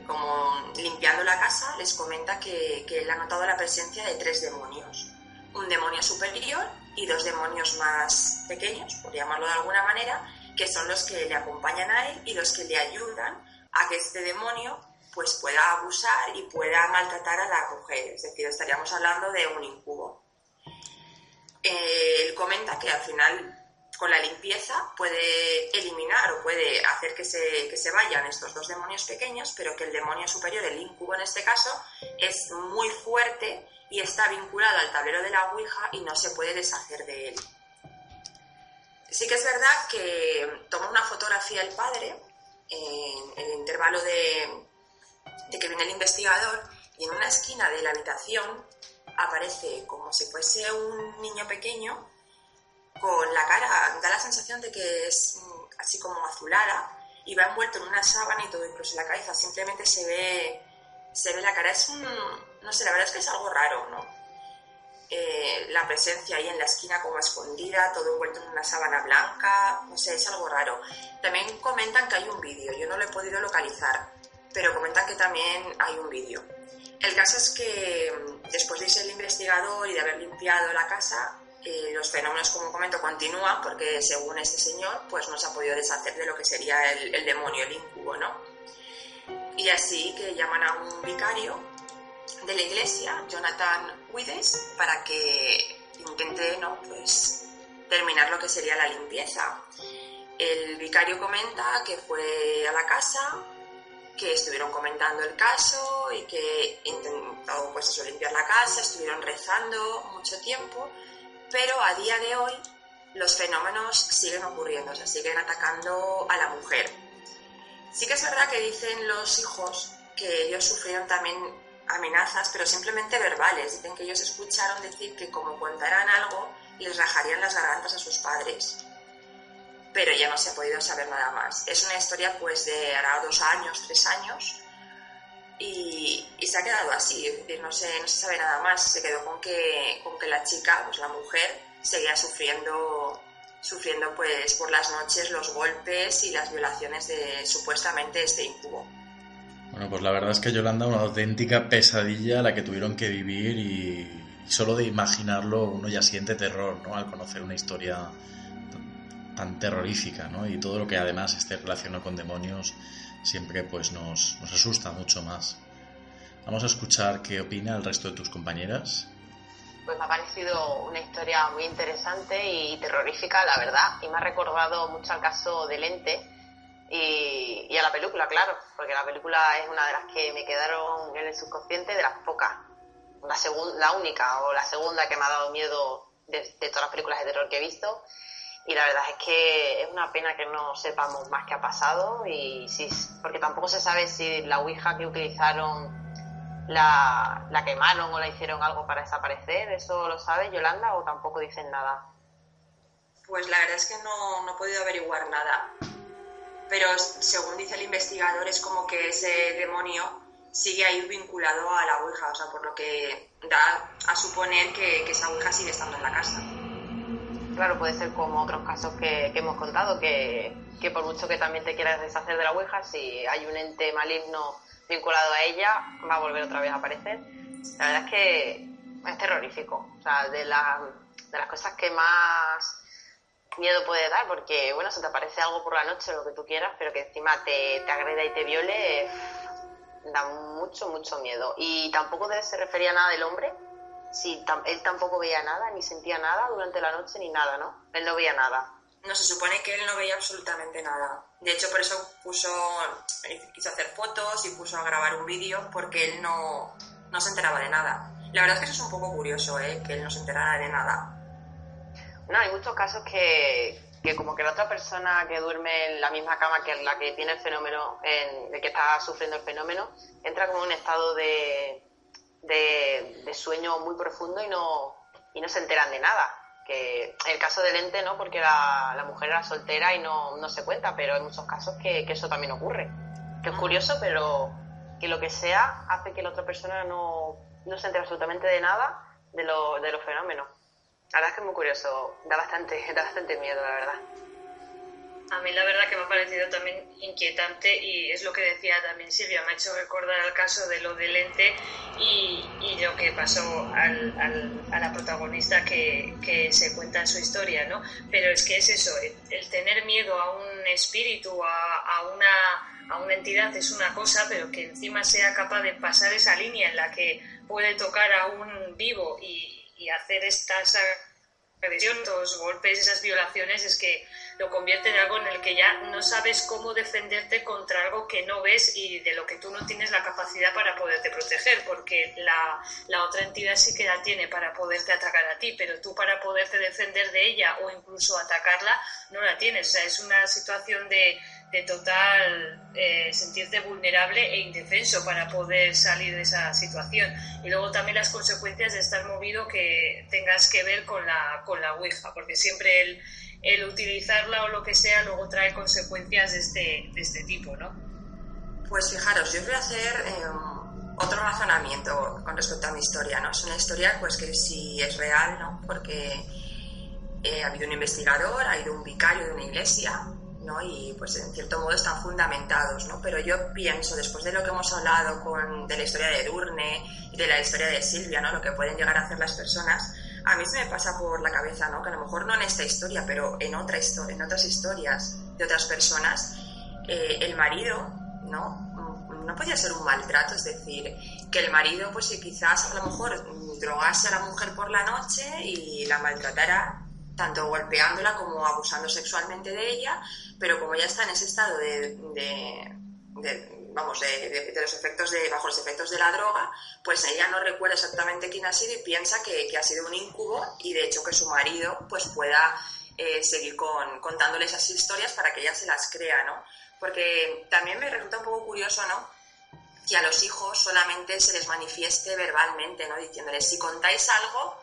como limpiando la casa, les comenta que él ha notado la presencia de 3 demonios, un demonio superior y 2 demonios más pequeños, por llamarlo de alguna manera, que son los que le acompañan a él y los que le ayudan a que este demonio pues pueda abusar y pueda maltratar a la mujer, es decir, estaríamos hablando de un incubo. Él comenta que al final con la limpieza puede eliminar o puede hacer que se vayan estos 2 demonios pequeños, pero que el demonio superior, el incubo en este caso, es muy fuerte y está vinculado al tablero de la Ouija y no se puede deshacer de él. Sí que es verdad que toma una fotografía el padre en el intervalo de que viene el investigador, y en una esquina de la habitación aparece como si fuese un niño pequeño con la cara, da la sensación de que es así como azulada y va envuelto en una sábana y todo, incluso la cabeza simplemente se ve la cara. No sé, la verdad es que es algo raro, ¿no? La presencia ahí en la esquina como escondida, todo envuelto en una sábana blanca, no sé, es algo raro. También comentan que hay un vídeo, yo no lo he podido localizar, pero comentan que también hay un vídeo. El caso es que después de irse el investigador y de haber limpiado la casa, los fenómenos, como comento, continúan porque según este señor pues no se ha podido deshacer de lo que sería el demonio, el incubo, ¿no? Y así que llaman a un vicario de la iglesia, Jonathan Wides, para que intente, ¿no?, pues terminar lo que sería la limpieza. El vicario comenta que fue a la casa, que estuvieron comentando el caso y que intentó pues eso, limpiar la casa, estuvieron rezando mucho tiempo, pero a día de hoy los fenómenos siguen ocurriendo, o sea, siguen atacando a la mujer. Sí que es verdad que dicen los hijos que ellos sufrieron también amenazas, pero simplemente verbales. Dicen que ellos escucharon decir que como contaran algo, les rajarían las gargantas a sus padres. Pero ya no se ha podido saber nada más. Es una historia pues de hará 2 años, 3 años, y se ha quedado así, es decir, no se sabe nada más. Se quedó con que la chica, pues la mujer, seguía sufriendo pues por las noches los golpes y las violaciones de supuestamente este incubo. Bueno, pues la verdad es que Yolanda, una auténtica pesadilla la que tuvieron que vivir y solo de imaginarlo uno ya siente terror, ¿no? Al conocer una historia tan terrorífica, ¿no? Y todo lo que además esté relacionado con demonios siempre pues nos asusta mucho más. Vamos a escuchar qué opina el resto de tus compañeras. Pues me ha parecido una historia muy interesante y terrorífica, la verdad, y me ha recordado mucho al caso del Ente y a la película, claro, porque la película es una de las que me quedaron en el subconsciente, de las pocas, la única o la segunda que me ha dado miedo de todas las películas de terror que he visto. Y la verdad es que es una pena que no sepamos más qué ha pasado, porque tampoco se sabe si la ouija que utilizaron la quemaron o la hicieron algo para desaparecer. ¿Eso lo sabe Yolanda o tampoco dicen nada? Pues la verdad es que no he podido averiguar nada, pero según dice el investigador es como que ese demonio sigue ahí vinculado a la ouija, o sea, por lo que da a suponer que esa ouija sigue estando en la casa. Claro, puede ser como otros casos que hemos contado, que por mucho que también te quieras deshacer de la ouija, si hay un ente maligno vinculado a ella, va a volver otra vez a aparecer. La verdad es que es terrorífico, o sea, de las cosas que más miedo puede dar, porque bueno, se te aparece algo por la noche, lo que tú quieras, pero que encima te agreda y te viole, da mucho, mucho miedo. Y tampoco se refería a nada del hombre. Sí, él tampoco veía nada, ni sentía nada durante la noche, ni nada, ¿no? Él no veía nada. No, se supone que él no veía absolutamente nada. De hecho, por eso quiso hacer fotos y puso a grabar un vídeo, porque él no se enteraba de nada. La verdad es que eso es un poco curioso, que él no se enterara de nada. No, hay muchos casos que como que la otra persona que duerme en la misma cama que la que tiene el fenómeno, de que está sufriendo el fenómeno, entra como en un estado de sueño muy profundo y no se enteran de nada. Que el caso del Ente no, porque la mujer era soltera y no se cuenta, pero hay muchos casos que eso también ocurre, que es curioso, pero que lo que sea hace que la otra persona no se entere absolutamente de nada de los fenómenos. La verdad es que es muy curioso, da bastante miedo, la verdad. A mí la verdad que me ha parecido también inquietante, y es lo que decía también Silvia, me ha hecho recordar el caso de lo del Ente y lo que pasó a la protagonista que se cuenta en su historia, ¿no? Pero es que es eso, el tener miedo a un espíritu, a una entidad es una cosa, pero que encima sea capaz de pasar esa línea en la que puede tocar a un vivo y hacer estas agresiones, los golpes, esas violaciones, es que lo convierte en algo en el que ya no sabes cómo defenderte contra algo que no ves y de lo que tú no tienes la capacidad para poderte proteger, porque la otra entidad sí que la tiene para poderte atacar a ti, pero tú para poderte defender de ella o incluso atacarla no la tienes. O sea, es una situación de total sentirte vulnerable e indefenso para poder salir de esa situación. Y luego también las consecuencias de estar movido que tengas que ver con la ouija, porque siempre el utilizarla o lo que sea luego trae consecuencias de este tipo, ¿no? Pues fijaros, yo os voy a hacer otro razonamiento con respecto a mi historia, ¿no? Es una historia pues que sí es real, ¿no? Porque ha habido un investigador, ha habido un vicario de una iglesia, ¿no? Y pues en cierto modo están fundamentados, ¿no? Pero yo pienso, después de lo que hemos hablado de la historia de Edurne y de la historia de Silvia, ¿no? Lo que pueden llegar a hacer las personas, a mí se me pasa por la cabeza, ¿no? Que a lo mejor no en esta historia, pero en otras historias de otras personas, el marido, no podía ser un maltrato, es decir, que el marido pues quizás a lo mejor drogase a la mujer por la noche y la maltratara, tanto golpeándola como abusando sexualmente de ella, pero como ya está en ese estado los efectos bajo los efectos de la droga, pues ella no recuerda exactamente quién ha sido y piensa que ha sido un incubo, y de hecho que su marido pues pueda seguir contándole esas historias para que ella se las crea, ¿no? Porque también me resulta un poco curioso, ¿no?, que a los hijos solamente se les manifieste verbalmente, ¿no?, diciéndoles: si contáis algo,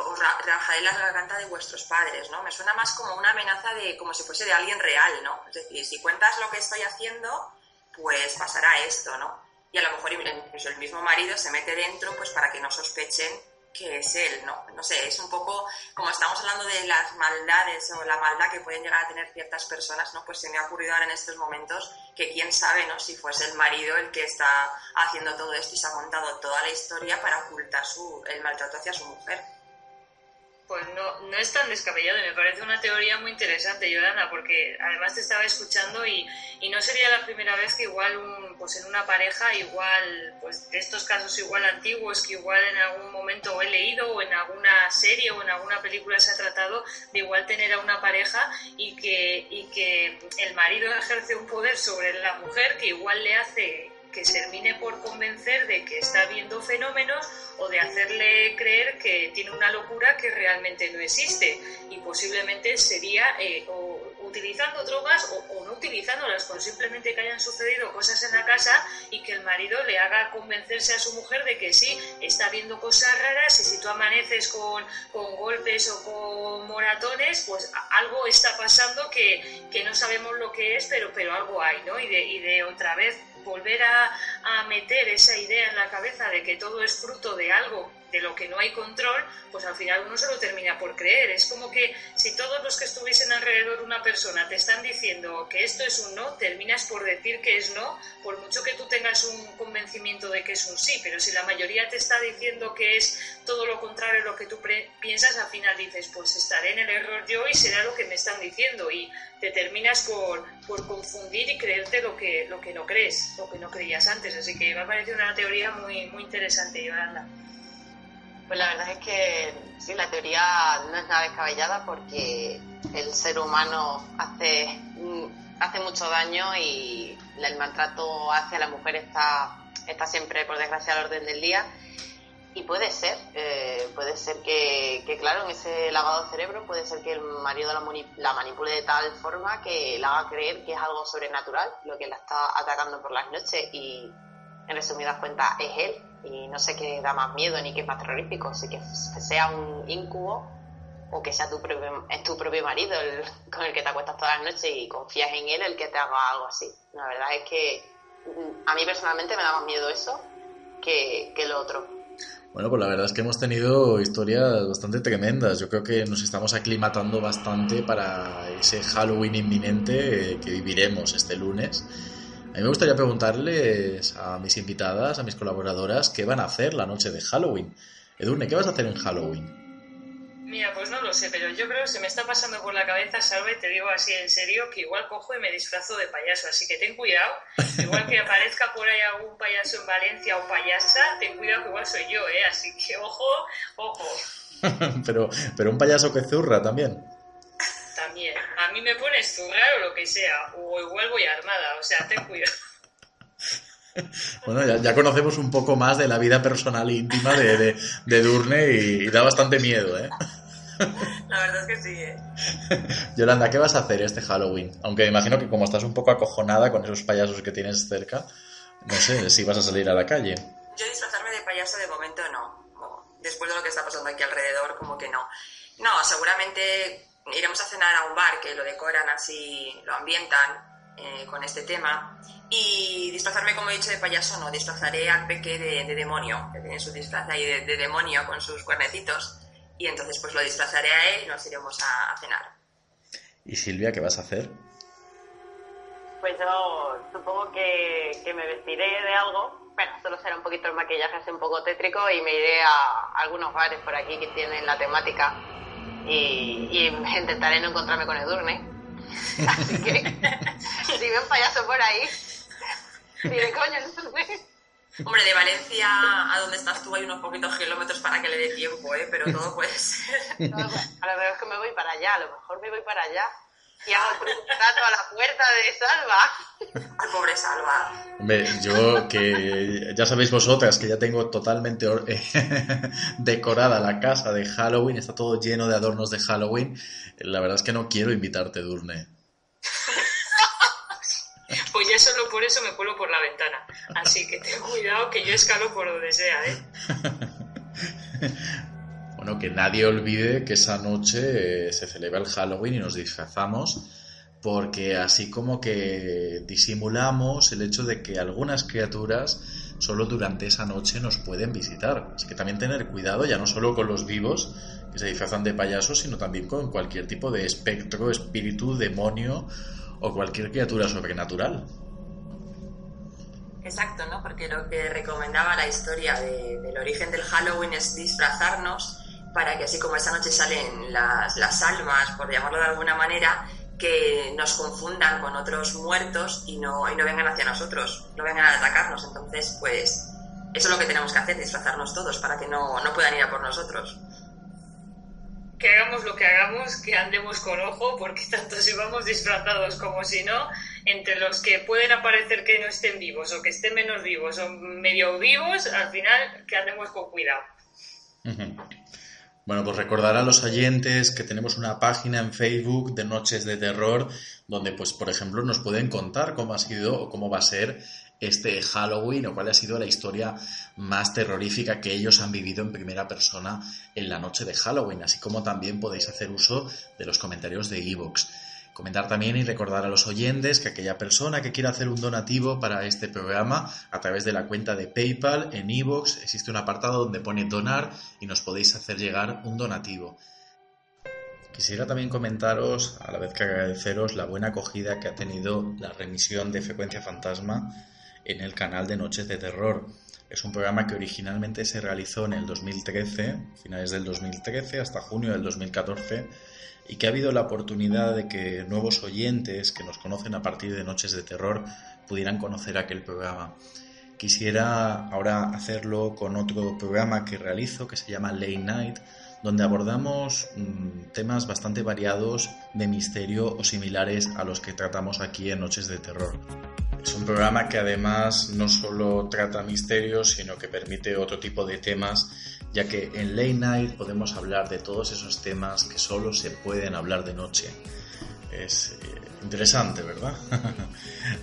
os rajaré la garganta de vuestros padres, ¿no? Me suena más como una amenaza como si fuese de alguien real, ¿no? Es decir, si cuentas lo que estoy haciendo, pues pasará esto, ¿no? Y a lo mejor incluso el mismo marido se mete dentro pues para que no sospechen que es él, ¿no? No sé, es un poco, como estamos hablando de las maldades o la maldad que pueden llegar a tener ciertas personas, ¿no? Pues se me ha ocurrido ahora en estos momentos que quién sabe, ¿no? Si fuese el marido el que está haciendo todo esto y se ha montado toda la historia para ocultar el maltrato hacia su mujer. Pues no es tan descabellado y me parece una teoría muy interesante, Yolanda, porque además te estaba escuchando y no sería la primera vez que igual pues en una pareja, igual pues de estos casos igual antiguos, que igual en algún momento he leído o en alguna serie o en alguna película se ha tratado de igual tener a una pareja y que el marido ejerce un poder sobre la mujer que igual le hace que se termine por convencer de que está viendo fenómenos o de hacerle creer que tiene una locura que realmente no existe y posiblemente sería o utilizando drogas o no utilizándolas, con simplemente que hayan sucedido cosas en la casa y que el marido le haga convencerse a su mujer de que sí, está viendo cosas raras y si tú amaneces con golpes o con moratones, pues algo está pasando que no sabemos lo que es, pero algo hay, ¿no? Y de otra vez volver a meter esa idea en la cabeza de que todo es fruto de algo de lo que no hay control, pues al final uno se lo termina por creer. Es como que si todos los que estuviesen alrededor de una persona te están diciendo que esto es un no, terminas por decir que es no, por mucho que tú tengas un convencimiento de que es un sí, pero si la mayoría te está diciendo que es todo lo contrario a lo que tú piensas, al final dices, pues estaré en el error yo y será lo que me están diciendo, y te terminas por confundir y creerte lo que no crees, lo que no creías antes. Así que me ha parecido una teoría muy, muy interesante, Yolanda. Pues la verdad es que sí, la teoría no es nada descabellada porque el ser humano hace mucho daño y el maltrato hacia la mujer está siempre, por desgracia, al orden del día. Y puede ser que claro, en ese lavado de cerebro puede ser que el marido la manipule de tal forma que la haga creer que es algo sobrenatural lo que la está atacando por las noches, y en resumidas cuentas es él, y no sé qué da más miedo ni qué es más terrorífico, si que sea un incubo o que sea tu propio marido con el que te acuestas todas las noches y confías en él el que te haga algo así. La verdad es que a mí personalmente me da más miedo eso que lo otro. Bueno, pues la verdad es que hemos tenido historias bastante tremendas. Yo creo que nos estamos aclimatando bastante para ese Halloween inminente que viviremos este lunes. A mí me gustaría preguntarles a mis invitadas, a mis colaboradoras, qué van a hacer la noche de Halloween. Edurne, ¿qué vas a hacer en Halloween? Mira, pues no lo sé, pero yo creo que se me está pasando por la cabeza, Salve, te digo así en serio, que igual cojo y me disfrazo de payaso, así que ten cuidado, igual que aparezca por ahí algún payaso en Valencia o payasa, ten cuidado que igual soy yo, así que ojo. pero un payaso que zurra también. También, a mí me pones zurrar o lo que sea, o igual voy armada, o sea, ten cuidado. Bueno, ya conocemos un poco más de la vida personal e íntima de Edurne y da bastante miedo, ¿eh? La verdad es que sí, Yolanda, ¿qué vas a hacer este Halloween? Aunque me imagino que como estás un poco acojonada con esos payasos que tienes cerca, no sé si vas a salir a la calle. Yo disfrazarme de payaso de momento no. Después de lo que está pasando aquí alrededor, como que no. No, seguramente iremos a cenar a un bar que lo decoran así, lo ambientan con este tema. Y disfrazarme, como he dicho, de payaso no. Disfrazaré al peque de demonio, que tiene su disfraz ahí de demonio con sus cuernecitos. Y entonces pues lo disfrazaré a él y nos iremos a cenar. ¿Y Silvia, qué vas a hacer? Pues yo supongo que me vestiré de algo. Bueno, solo será un poquito el maquillaje así un poco tétrico y me iré a algunos bares por aquí que tienen la temática y intentaré no encontrarme con Edurne. Así que si ve un payaso por ahí, diré, coño, Edurne. Hombre, de Valencia a donde estás tú hay unos poquitos kilómetros para que le dé tiempo, pero todo puede ser. A lo mejor es que me voy para allá, a lo mejor me voy para allá y hago un trato a la puerta de Salva. Ay, pobre Salva. Hombre, yo que ya sabéis vosotras que ya tengo totalmente decorada la casa de Halloween, está todo lleno de adornos de Halloween, la verdad es que no quiero invitarte, Edurne. Pues ya solo por eso me cuelo por la ventana. Así que ten cuidado que yo escalo por donde sea, Bueno, que nadie olvide que esa noche se celebra el Halloween y nos disfrazamos porque así como que disimulamos el hecho de que algunas criaturas solo durante esa noche nos pueden visitar. Así que también tener cuidado, ya no solo con los vivos que se disfrazan de payasos, sino también con cualquier tipo de espectro, espíritu, demonio o cualquier criatura sobrenatural. Exacto, ¿no? Porque lo que recomendaba la historia del origen del Halloween es disfrazarnos para que así como esa noche salen las almas, por llamarlo de alguna manera, que nos confundan con otros muertos y no vengan hacia nosotros, no vengan a atacarnos. Entonces, pues, eso es lo que tenemos que hacer, disfrazarnos todos para que no puedan ir a por nosotros. Que hagamos lo que hagamos, que andemos con ojo, porque tanto si vamos disfrazados como si no, entre los que pueden aparecer que no estén vivos o que estén menos vivos o medio vivos, al final que andemos con cuidado. Bueno, pues recordar a los oyentes que tenemos una página en Facebook de Noches de Terror, donde, pues, por ejemplo, nos pueden contar cómo ha sido o cómo va a ser este Halloween o cuál ha sido la historia más terrorífica que ellos han vivido en primera persona en la noche de Halloween, así como también podéis hacer uso de los comentarios de iVoox. Comentar también y recordar a los oyentes que aquella persona que quiera hacer un donativo para este programa a través de la cuenta de PayPal en iVoox existe un apartado donde pone donar y nos podéis hacer llegar un donativo. Quisiera también comentaros, a la vez que agradeceros, la buena acogida que ha tenido la remisión de Frecuencia Fantasma en el canal de Noches de Terror. Es un programa que originalmente se realizó en el 2013, finales del 2013 hasta junio del 2014, y que ha habido la oportunidad de que nuevos oyentes que nos conocen a partir de Noches de Terror pudieran conocer aquel programa. Quisiera ahora hacerlo con otro programa que realizo que se llama Late Night, donde abordamos temas bastante variados de misterio o similares a los que tratamos aquí en Noches de Terror. Es un programa que además no solo trata misterios, sino que permite otro tipo de temas, ya que en Late Night podemos hablar de todos esos temas que solo se pueden hablar de noche. Es interesante, ¿verdad?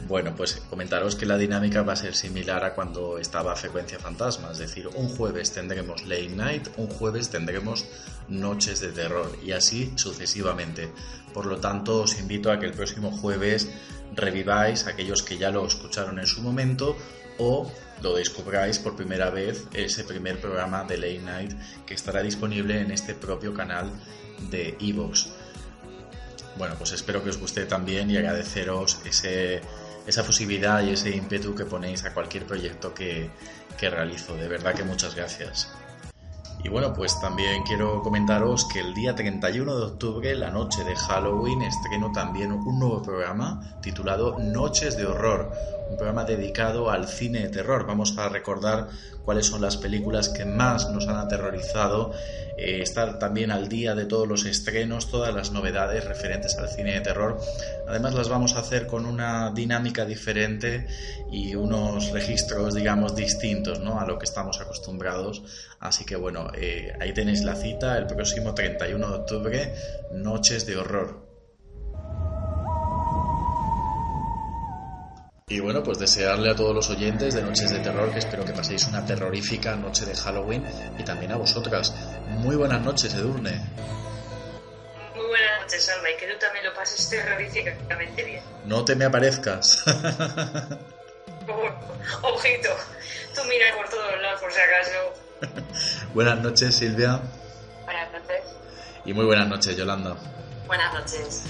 Bueno, pues comentaros que la dinámica va a ser similar a cuando estaba Frecuencia Fantasma, es decir, un jueves tendremos Late Night, un jueves tendremos Noches de Terror y así sucesivamente. Por lo tanto, os invito a que el próximo jueves reviváis aquellos que ya lo escucharon en su momento o lo descubráis por primera vez ese primer programa de Late Night que estará disponible en este propio canal de iVoox. Bueno, pues espero que os guste también y agradeceros esa fusividad y ese ímpetu que ponéis a cualquier proyecto que realizo. De verdad que muchas gracias. Y bueno, pues también quiero comentaros que el día 31 de octubre, la noche de Halloween, estreno también un nuevo programa titulado Noches de Horror, un programa dedicado al cine de terror. Vamos a recordar cuáles son las películas que más nos han aterrorizado, estar también al día de todos los estrenos, todas las novedades referentes al cine de terror. Además las vamos a hacer con una dinámica diferente y unos registros, digamos, distintos, ¿no?, a lo que estamos acostumbrados. Así que bueno, ahí tenéis la cita, el próximo 31 de octubre, Noches de Horror. Y bueno, pues desearle a todos los oyentes de Noches de Terror que espero que paséis una terrorífica noche de Halloween y también a vosotras. Muy buenas noches, Edurne. Muy buenas noches, Alba, y que tú también lo pases terroríficamente bien. No te me aparezcas. Ojito, tú mira por todos lados por si acaso. Buenas noches, Silvia. Buenas noches. Y muy buenas noches, Yolanda. Buenas noches.